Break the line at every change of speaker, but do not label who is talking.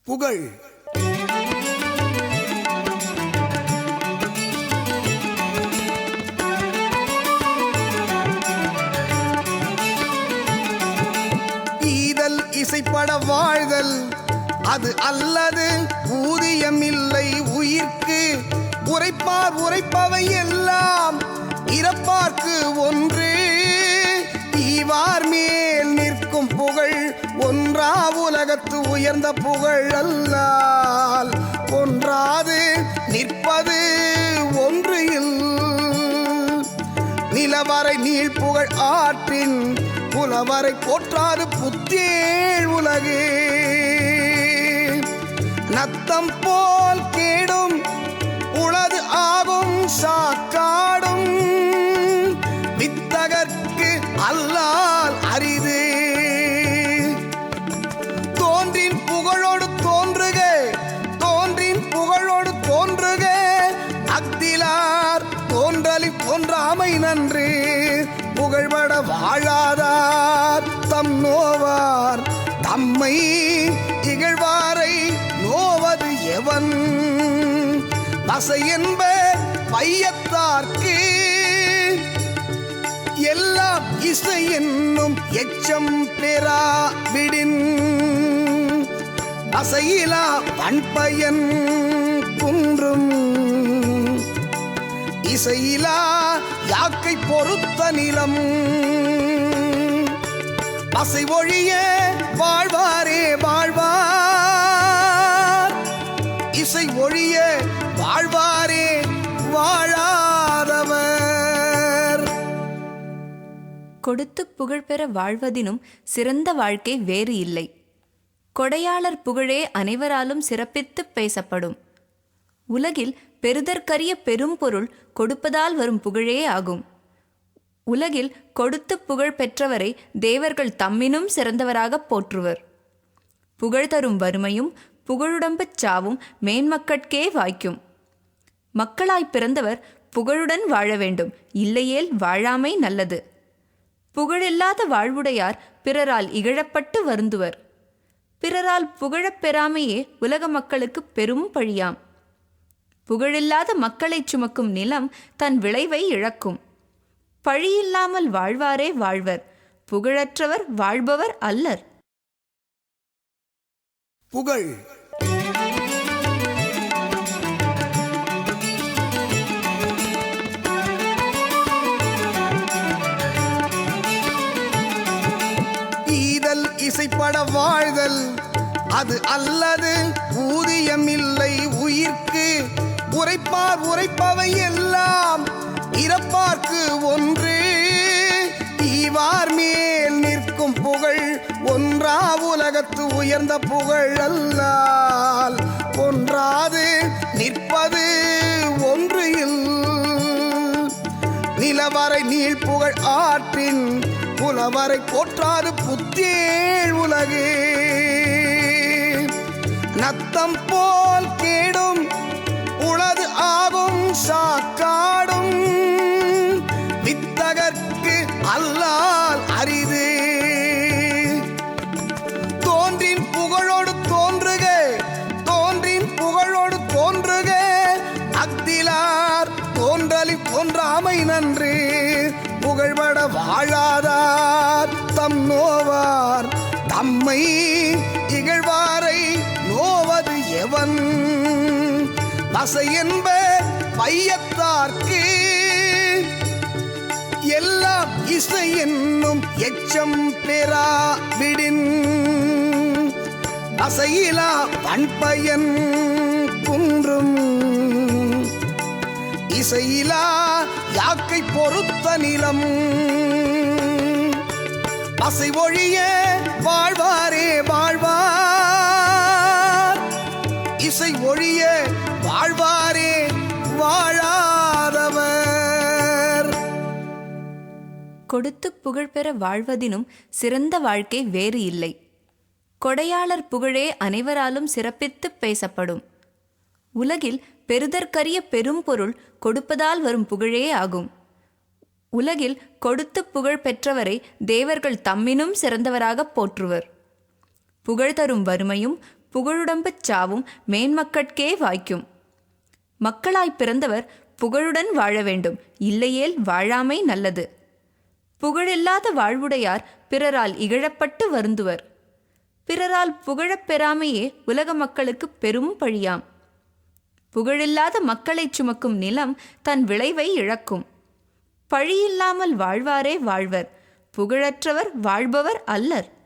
புகழ். ஈதல் இசைப்பட வாழ்தல் அது அல்லது ஊதியம் இல்லை உயிர்க்கு. உரைப்பார் உரைப்பவை எல்லாம் இறப்பார்க்கு ஒன்று. ஈவார் மேல் நிற்கும் புகழ் ஒன்றா உலகத்து உயர்ந்த புகழ் அல்லால் ஒன்றாது நிற்பது ஒன்று இல். நிலவரை நீள் புகழ் ஆற்றின் புலவரை போற்றாது புத்தேள் உலகு. நத்தம் போல் கேடும் உளது ஆகும் சாக்காடும் வித்தகர்க்கு அல்லால் அரிது. தோன்றின் புகழோடு தோன்றுக தோன்றின் புகழோடு தோன்றுக அக்திலார் தோன்றலி தோன்றாமை நன்று. புகழ்பட வாழாதார் தம் நோவார் தம்மை இகழ்வாரை நோவது எவன். வசை என்ப பையத்தார்க்கு எல்லாம் இசை என்னும் எச்சம் பெறா விடின். அசையிலா பண்பயன் குன்றும் இசையிலா யாக்கை பொறுத்த நிலம். அசை ஒழிய வாழ்வாரே வாழ்வார் இசை ஒழிய வாழ்வாரே வாழாதவர்.
கொடுத்து புகழ் பெற வாழ்வதினும் சிறந்த வாழ்க்கை வேறு இல்லை. கொடையாளர் புகழே அனைவராலும் சிறப்பித்துப் பேசப்படும். உலகில் பெறுதற்கரிய பெரும் பொருள் கொடுப்பதால் வரும் புகழே ஆகும். உலகில் கொடுத்து புகழ் பெற்றவரை தேவர்கள் தம்மினும் சிறந்தவராகப் போற்றுவர். புகழ் தரும் வறுமையும் புகழுடம்புச் சாவும் மேன்மக்கட்கே வாய்க்கும். மக்களாய் பிறந்தவர் புகழுடன் வாழ வேண்டும், இல்லையேல் வாழாமை நல்லது. புகழில்லாத வாழ்வுடையார் பிறரால் இகழப்பட்டு வருந்துவர். பிறரால் புகழப் பெறாமையே உலக மக்களுக்கு பெரும் பழியாம். புகழில்லாத மக்களைச் சுமக்கும் நிலம் தன் விளைவை இழக்கும். பழியில்லாமல் வாழ்வாரே வாழ்வர், புகழற்றவர் வாழ்பவர் அல்லர்.
புகழ். ஈதல் இசைப்பட வாழ்தல் அது அல்லது ஊதியம் இல்லை உயிர்க்கு. உரைப்பார் உரைப்பவை எல்லாம் இறப்பார்க்கு ஒன்று. ஈவார் மேல் நிற்கும் புகழ் ஒன்றா உலகத்து உயர்ந்த புகழ் அல்லால் ஒன்றாது நிற்பது ஒன்று இல். நிலவரை நீள் புகழ் ஆற்றின் புலவரை போற்றாது புத்தேள் உலகு. நத்தம் போல் கேடும் உளது ஆகும் சாக்காடும் வித்தகர்க்கு அல்லால் அரிது. தோன்றின் புகழோடு தோன்றுக தோன்றின் புகழோடு தோன்றுக அக்திலார் தோன்றலி தோன்றாமை நன்று. புகழ்பட வாழாதார் தம் நோவார் தம்மை இகழ்வாரை நோவது எவன். வசை என்ப பையத்தார்க்கு எல்லாம் இசை என்னும் எச்சம் பெறா விடின். அசையிலா பண்பயன் குன்றும் இசையிலா யாக்கை பொறுத்த நிலம். அசை ஒழிய வாழ்வாரே வாழ்வார் இசை ஒழிய வாழ்வாரே வாழாதவர்.
கொடுத்து புகழ் பெற வாழ்வதினும் சிறந்த வாழ்க்கை வேறு இல்லை. கொடையாளர் புகழே அனைவராலும் சிறப்பித்துப் பேசப்படும். உலகில் பெறுதற்கரிய பெரும் பொருள் கொடுப்பதால் வரும் புகழே ஆகும். உலகில் கொடுத்து புகழ் பெற்றவரை தேவர்கள் தம்மினும் சிறந்தவராகப் போற்றுவர். புகழ் தரும் வறுமையும் புகழுடம்புச் சாவும் மேன்மக்கட்கே வாய்க்கும். மக்களாய் பிறந்தவர் புகழுடன் வாழ வேண்டும், இல்லையேல் வாழாமை நல்லது. புகழில்லாத வாழ்வுடையார் பிறரால் இகழப்பட்டு வருந்துவர். பிறரால் புகழப் பெறாமையே உலக மக்களுக்கு பெரும் பழியாம். புகழில்லாத மக்களைச் சுமக்கும் நிலம் தன் விளைவை இழக்கும். பழியில்லாமல் வாழ்வாரே வாழ்வர், புகழற்றவர் வாழ்பவர் அல்லர்.